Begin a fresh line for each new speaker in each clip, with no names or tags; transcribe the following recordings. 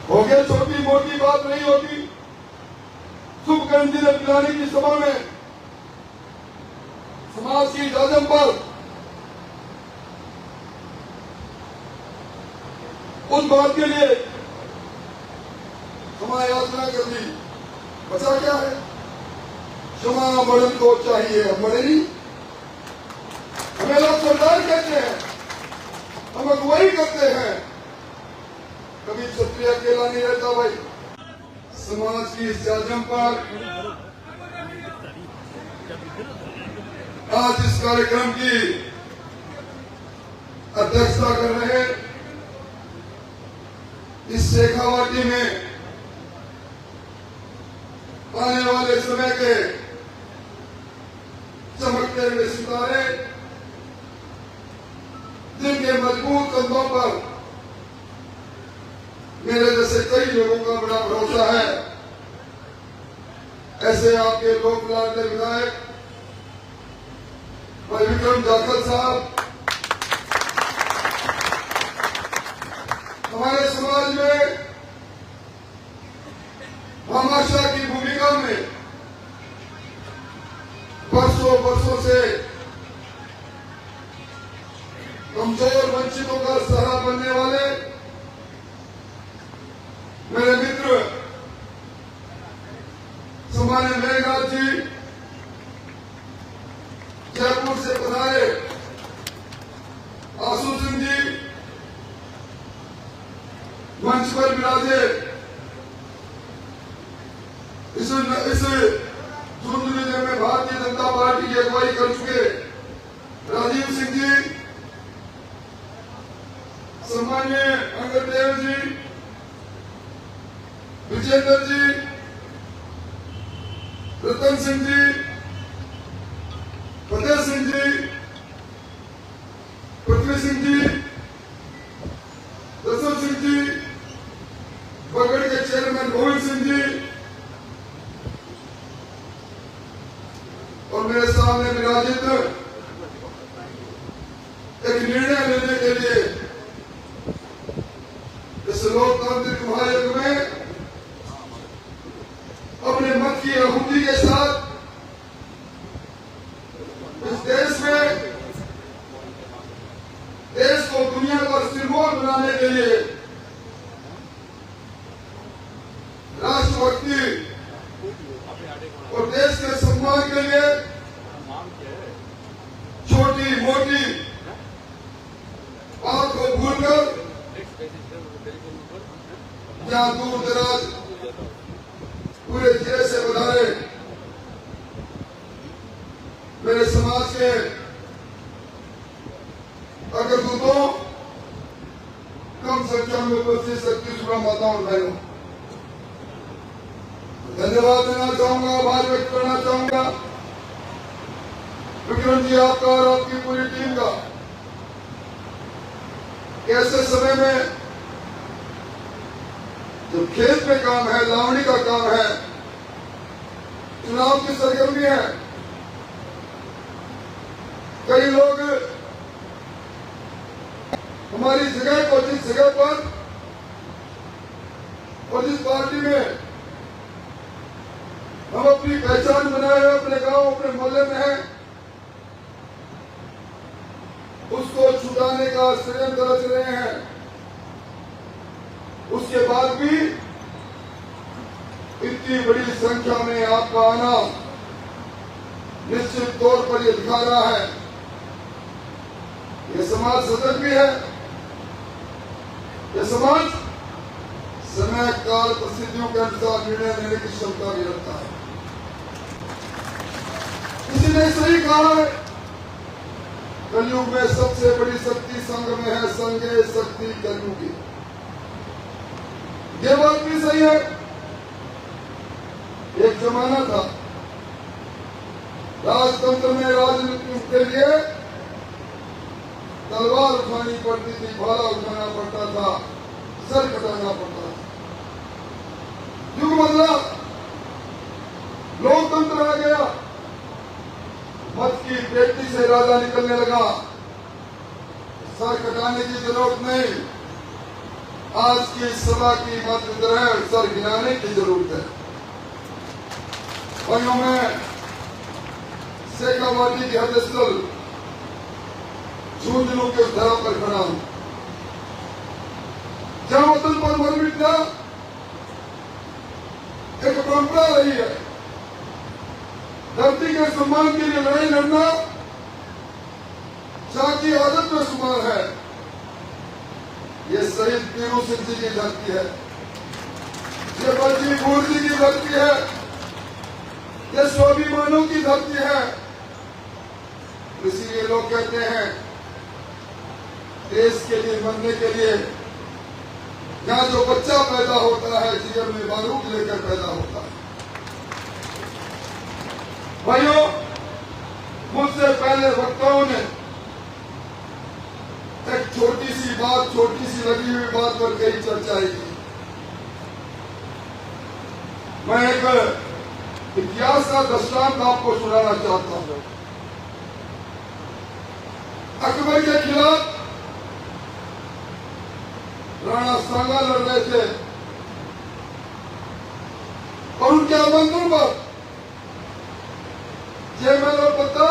हो गया, छोटी मोटी बात नहीं होती। शुभ कंजीले पिलाने की सभा में समाज की जाजम पर उस बात के लिए क्षमा याचना कर दी। बचा क्या है? क्षमा मरण को चाहिए, मरे नहीं। हमें लोग सरदार कहते हैं, हम अगुवाई करते हैं। कभी क्षत्रिय अकेला नहीं रहता भाई। समाज की इस जाजम पर आज इस कार्यक्रम की अध्यक्षता कर रहे इस शेखावाटी में आने वाले समय के चमकते हुए सितारे, जिनके मजबूत कंधों पर मेरे जैसे कई लोगों का बड़ा भरोसा है, ऐसे आपके लोकलाडले विधायक भाई विक्रम जाखल साहब हमारे समाज में भामाशाह की भूमिका में वर्षों से कमजोर वंचितों का सहारा बनने वाले मेरे मित्र सम्मान्य मेघनाथ जी, जयपुर से पधारे आशु सिंह जी, मंच पर विराजे इस धुंधली दिन में भारतीय जनता पार्टी की अगुवाई कर चुके राजीव सिंह जी, सम्मान्य अंगदेव जी, विजेंद्र जी, रतन सिंह जी, फतेह सिंह जी, पृथ्वी सिंह जी, रसूल सिंह जी, बगड़ के चेयरमैन गोविंद सिंह जी और मेरे सामने विराजित एक निर्णय लेने के लिए इस लोकतांत्रिक महायुग में अपने मत की आहुति के साथ इस देश में देश को दुनिया का सिरमौर बनाने के लिए राष्ट्रभक्ति और देश के सम्मान के लिए छोटी मोटी बात को भूलकर जहां दूर दराज पूरे जिले से पधारे मेरे समाज के अग्रदूतों, कम संख्या में उपस्थित शक्ति सुबह माताओं भाइयों, धन्यवाद देना चाहूंगा, आभार व्यक्त करना चाहूंगा विक्रम जी आपका और आपकी पूरी टीम का। कैसे समय में जब खेत में काम है, लावणी का काम है, चुनाव की सरगर्मी है, कई लोग हमारी जगह को, जिस जगह पर और जिस पार्टी में हम अपनी पहचान बनाए हुए अपने गांव, अपने मोहल्ले में हैं, उसको छुटाने का षड्यंत्र रच रहे हैं। उसके बाद भी इतनी बड़ी संख्या में आपका आना निश्चित तौर पर यह दिखा रहा है यह समाज सजग भी है, यह समाज समय काल परिस्थितियों के अनुसार निर्णय लेने की क्षमता भी रखता है। किसी ने सही कहा है, कलयुग में सबसे बड़ी शक्ति संघ में है, संघे शक्ति कलयुगी। ये बात भी सही है। एक जमाना था राजतंत्र में राजनीति के लिए तलवार उठानी पड़ती थी, भाला उठाना पड़ता था, सर कटाना पड़ता था। युग बदला, लोकतंत्र आ गया, मत की पेटी से राजा निकलने लगा, सर कटाने की जरूरत नहीं, आज की सभा की मात्र तरह सर गिनाने की जरूरत है। भाइयों में शेखावाटी की हद स्थल झुंझुनू के धरा पर खड़ा हूं, जहां वतन पर मर मिटना एक परंपरा रही है। धरती के सम्मान के लिए लड़ाई लड़ना शाह की आदत में शुमार है। ये शहीद पीरू सिंह जी की धरती है, ये बलजी बूढ़ जी की धरती है, ये स्वाभिमानों की धरती है। इसीलिए लोग कहते हैं देश के लिए मरने के लिए यहाँ जो बच्चा पैदा होता है जीवन में बारूद लेकर पैदा होता है। भाइयों, मुझसे पहले वक्ताओं ने एक छोटी सी बात, छोटी सी लगी हुई बात पर कई चर्चाएं की। मैं एक इतिहास का दृष्टांत आपको सुनाना चाहता हूं। अकबर के खिलाफ राणा सांगा लड़ रहे थे और उनके आमंत्रण पर जयमल और पत्ता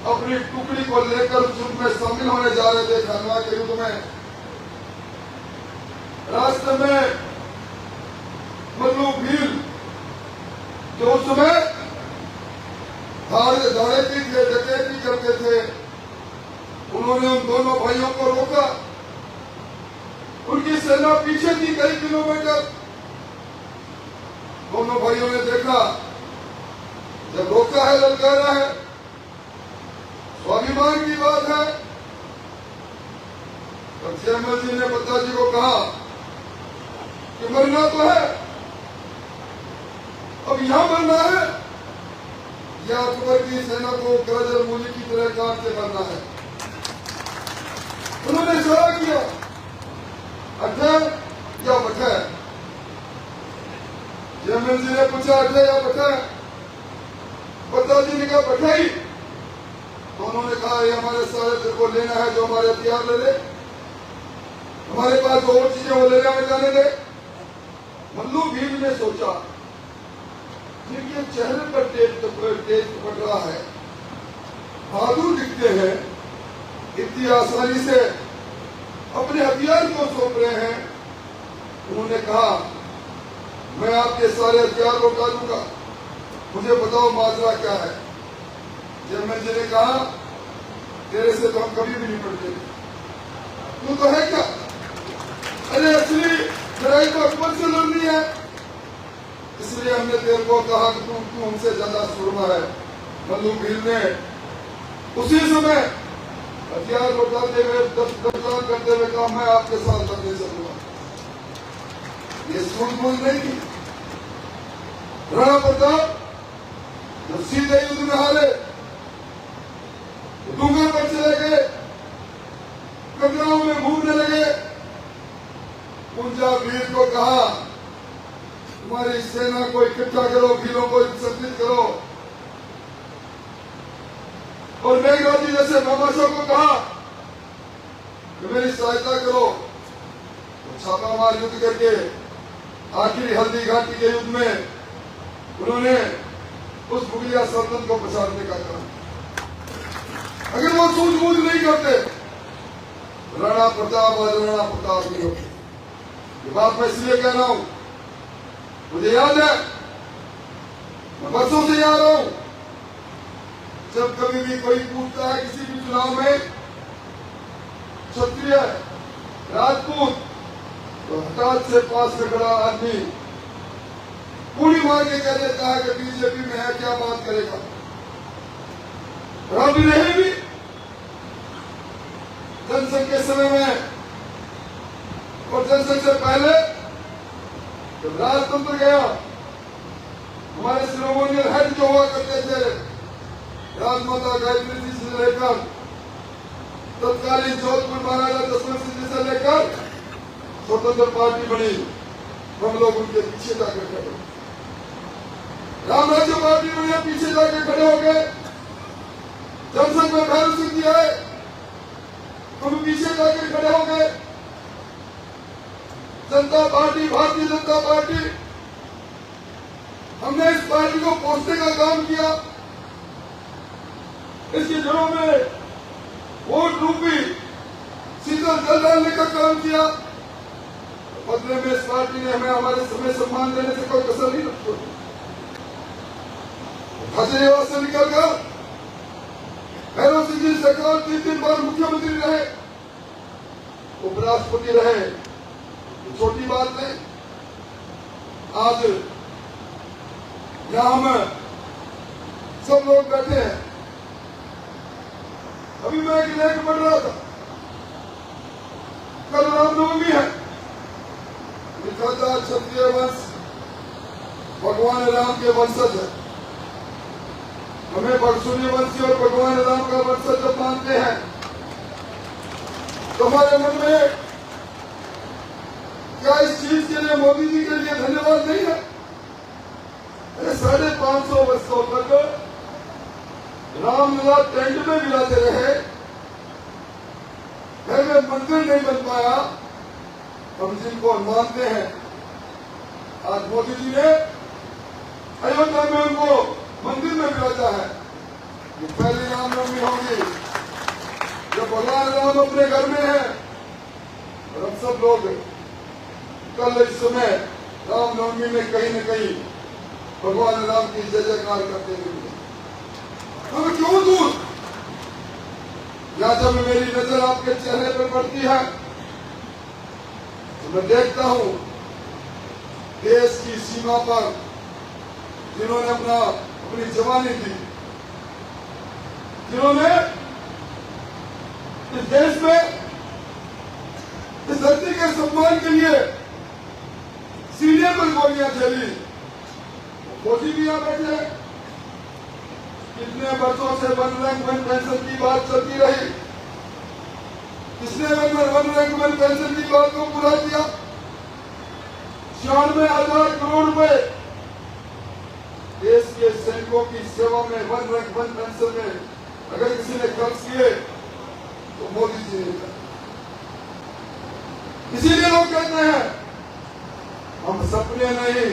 अपनी टुकड़ी को लेकर युद्ध में शामिल होने जा रहे थे। खनवा के युद्ध में रास्ते में मल्लू भील जो उस समय धाड़ेती थे, डकैती करते थे, उन्होंने उन दोनों भाइयों को रोका। उनकी सेना पीछे थी कई किलोमीटर। दोनों भाइयों ने देखा, जब रोका है, ललकारा है, स्वाभिमान की बात है। तब जयमल जी ने पत्ता जी को कहा कि मरना तो है, अब यहां मरना है या अकबर की सेना को गरजर मूली की तरह काट के मरना है। उन्होंने इशारा किया, अठे या बठे। जयमल जी ने पूछा, अठे या बठे? पत्ता जी ने कहा बठे ही। तो उन्होंने कहा, ये हमारे सारे दिल को लेना है, जो हमारे हथियार ले ले, हमारे पास जो और चीजें वो लेने में जाने दे। मल्लू भील ने सोचा, जिनके चेहरे पर तेज पड़ रहा है, बहादुर दिखते हैं, इतनी आसानी से अपने हथियार को सौंप रहे हैं। उन्होंने कहा, मैं आपके सारे हथियार को उठा दूंगा, मुझे बताओ माजरा क्या है। जयमल जी ने कहा, तेरे से तो हम कभी भी नहीं पड़ते, तू तो है क्या? अरे असली लड़ाई तो अकबर से लड़नी है, इसलिए हमने तेरे को कहा कि तू हमसे ज्यादा सुरमा है। मल्लू भील ने उसी समय हथियार लौटाते हुए दफ्तार करते हुए कहा, मैं आपके साथ लड़ने चलूंगा। ये सूझबूझ नहीं थी। राणा प्रताप जब सीधे युद्ध में हारे, डूंगर पर चले गए, कमराओं में घूमने लगे। कुंजा वीर को कहा, तुम्हारी सेना को इकट्ठा करो, भीलों को संतुलित करो। और मेघराज जी जैसे मामाशाह को कहा कि मेरी सहायता करो। तो छापामार युद्ध करके आखिरी हल्दी घाटी के युद्ध में उन्होंने उस मुगलिया सल्तनत को पछाड़ने का काम। अगर वो सूझबूझ नहीं करते, राणा प्रताप और राणा प्रताप नहीं होते। ये बात मैं इसलिए कह रहा हूं, मुझे याद है, मैं बरसों से याद रहा हूं, जब कभी भी कोई पूछता है किसी भी चुनाव में क्षत्रिय राजपूत, तो हठात से पास से खड़ा आदमी पूरी मार के कह देता है कि बीजेपी में है, क्या बात करेगा। और अभी रहे भी जनसंघ के समय में और जनसंघ से पहले जब राजतंत्र गया, हमारे सेरेमोनियल हेड जो हुआ करते थे, राजमाता गायत्री जी से लेकर तत्कालीन जोधपुर महाराजा दशरथ सिंह जी से लेकर स्वतंत्र पार्टी बनी, हम लोग उनके पीछे जाकर खड़े। राम राज्य पार्टी बनी, पीछे जाकर खड़े हो गए। जनसंघ में भैरव सिंह जी आए, हम पीछे जाकर खड़े हो गए। जनता पार्टी, भारतीय जनता पार्टी, हमने इस पार्टी को पोसने का काम किया। इसकी जड़ों में वोट रूपी शीतल जल डालने का काम किया। बदले में इस पार्टी ने हमें हमारे समय सम्मान देने से कोई कसर नहीं रखी। हजारीबाग से निकलकर भैरव सिंह जी सरकार 3 बार मुख्यमंत्री रहे, उपराष्ट्रपति रहे, छोटी बात नहीं। आज यहां हम सब लोग बैठे हैं। अभी मैं एक लेख पढ़ रहा था, कल रामनवमी है। लिखा था क्षत्रिय वंश भगवान राम के वंशज है। हमें सूर्य वंशी और भगवान राम का वंशज जब मानते हैं तो हमारे मन में क्या इस चीज के लिए मोदी जी के लिए धन्यवाद नहीं है? 550 वर्षों तक रामलला टेंट में मिलाते रहे, घर में मंदिर नहीं बन पाया। हम जिनको मानते हैं, आज मोदी जी ने अयोध्या में उनको मंदिर में मिलाता है। ये पहली रामनवमी होगी जब भगवान राम अपने घर में है और हम सब लोग कल इस समय रामनवमी में कहीं न कहीं भगवान राम की जय जयकार करते हुए हम क्यों दूर। या जब मेरी नजर आपके चेहरे पर पड़ती है तो मैं देखता हूं देश की सीमा पर जिन्होंने अपनी जवानी दी, जिन्होंने इस देश में इस धरती के सम्मान के लिए सीने पर गोलियां चली, फौजी भी यहां बैठे हैं। कितने वर्षों से वन रैंक वन पेंशन की बात चलती रही, किसने वन रैंक वन पेंशन की बात को पूरा किया? 96,000 करोड़ रुपए देश के सैनिकों की सेवा में वन रैंक वन पेंशन में अगर किसी ने खर्च किए तो मोदी जी ने किया। इसीलिए लोग कहते हैं हम सपने नहीं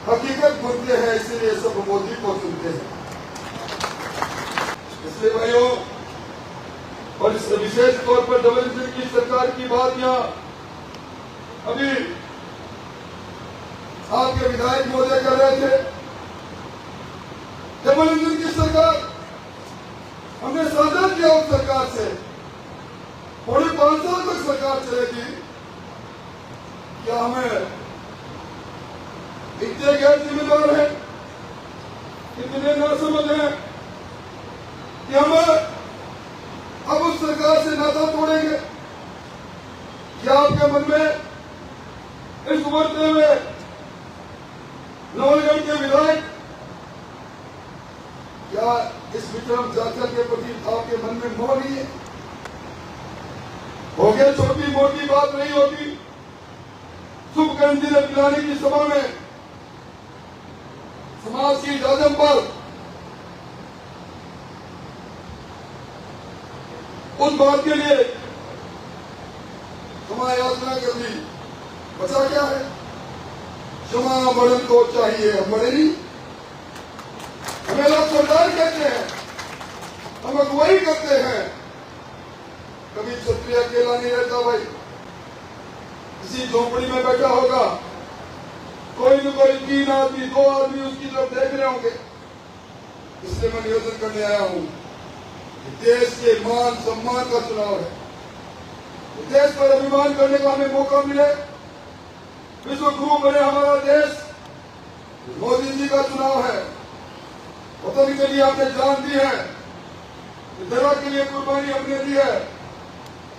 हकीकत बुनते हैं, इसीलिए सब मोदी को चुनते हैं। इसलिए भाइयों, और इस विशेष तौर पर डबल इंजन की सरकार की बात यहाँ अभी आपके विधायक महोदय कर रहे थे। डबल इंजन की सरकार हमने साझा किया उस सरकार से, 5.5 साल तक सरकार चलेगी। क्या हमें इतने गैर जिम्मेदार है, इतने नासमझ हैं कि हम अब उस सरकार से नाता तोड़ेंगे? क्या आपके मन में इस उभरते हुए नवलगढ़ के विधायक, क्या इस विक्रम जाखड़ के प्रति आपके मन में मोह नहीं है? हो गया, छोटी मोटी बात नहीं होती। शुभ कंजी पिलाने की सभा में समाज की जाजम पर उस बात के लिए क्षमा याचना कर दी। बचा क्या है? क्षमा मरण को चाहिए, मरनी। हमें लोग सरदार कहते हैं, हम अगुवाई करते हैं। कभी क्षत्रिय अकेला नहीं रहता भाई, किसी झोपड़ी में बैठा होगा, कोई न कोई 3 आदमी 2 आदमी उसकी तरफ देख रहे होंगे। इसलिए मैं निवेदन करने आया हूं, देश के मान सम्मान का चुनाव है। देश पर अभिमान करने का हमें मौका मिले। विश्व गुरु बने हमारा देश, मोदी जी का चुनाव है। वतन के लिए हमने जान दी है, धरा के लिए कुर्बानी हमने दी है।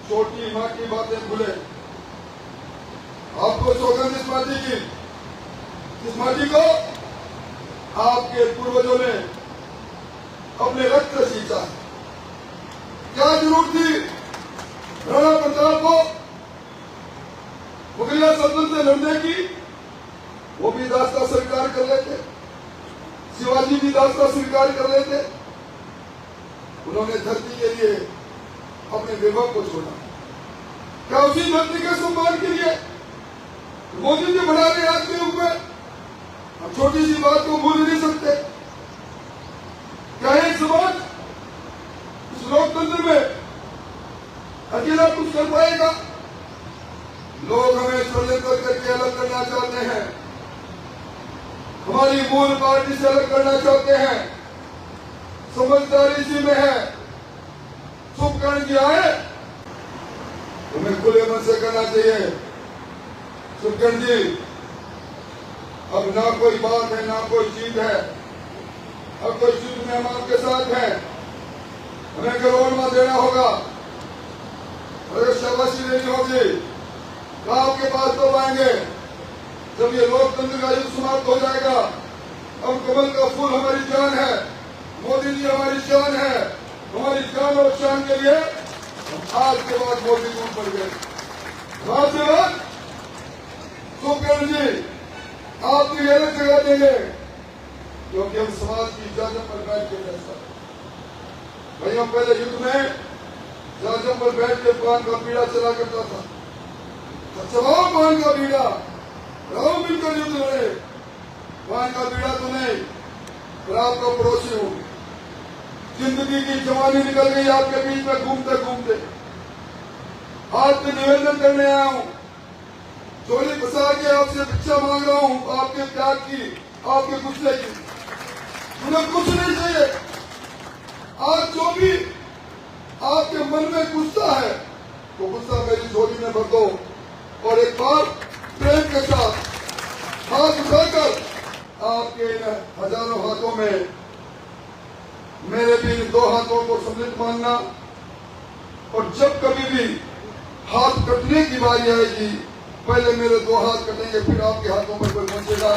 छोटी माँ की बातें भूले। आपको सौगंध इस माटी की, इस माटी को आपके पूर्वजों ने अपने रक्त से सींचा। क्या जरूरत थी राणा प्रताप को मुगलिया सल्तनत से लड़ने की? वो भी दास्ता स्वीकार कर लेते, शिवाजी भी दास्ता स्वीकार कर लेते। उन्होंने धरती के लिए अपने विभव को छोड़ा। क्या उसी धरती के सम्मान के लिए मोदी जी बढ़ा रहे आज के युग में, हम छोटी सी बात को भूल नहीं सकते। क्या एक समाज इस लोकतंत्र में अकेला कुछ कर पाएगा? लोग हमें षड्यंत्र करके अलग करना चाहते हैं, हमारी मूल पार्टी से अलग करना चाहते हैं। समझदारी इसी में है, चुप कर दिया है, तुम्हें खुले मन से करना चाहिए। सुखचंद जी, अब ना कोई बात है ना कोई चीज है, अब कोई चीज में हम आपके साथ हैं। हमें करोड़वा देना होगा, अगर शाबाशी लेनी होगी तो आपके पास तो आएंगे। जब ये लोकतंत्र का युग समाप्त हो जाएगा, अब कमल का फूल हमारी जान है, मोदी जी हमारी शान है, हमारी जान और शान के लिए हम आज के बाद मोदी जी पड़ गए। धन्यवाद। सुखचंद जी, आप भी अलग जगह देंगे, क्योंकि हम समाज की इजाजत पर बैठ के फैसला। भाइयों, पहले युद्ध में जाजम पर बैठ के पान का बीड़ा चला करता था, चलाओ पान का बीड़ा, रहो मिलकर युद्ध लड़े। पान का बीड़ा तो नहीं, पर आपका पड़ोसी हूं। जिंदगी की जवानी निकल गई आपके बीच में घूमते घूमते। आपसे निवेदन करने आया हूं, चोली फंसा के आपसे भिक्षा मांग रहा हूं, आपके त्याग की, आपके गुस्से की। मुझे कुछ नहीं चाहिए। आज जो भी आपके मन में गुस्सा है, तो गुस्सा मेरी झोली में भर दो और एक बार प्रेम के साथ हाथ उठाकर आपके हजारों हाथों में मेरे भी इन 2 हाथों को सम्मिलित मानना। और जब कभी भी हाथ कटने की बारी आएगी, पहले मेरे 2 हाथ कटेंगे, फिर आपके हाथों में कोई पहुंचेगा।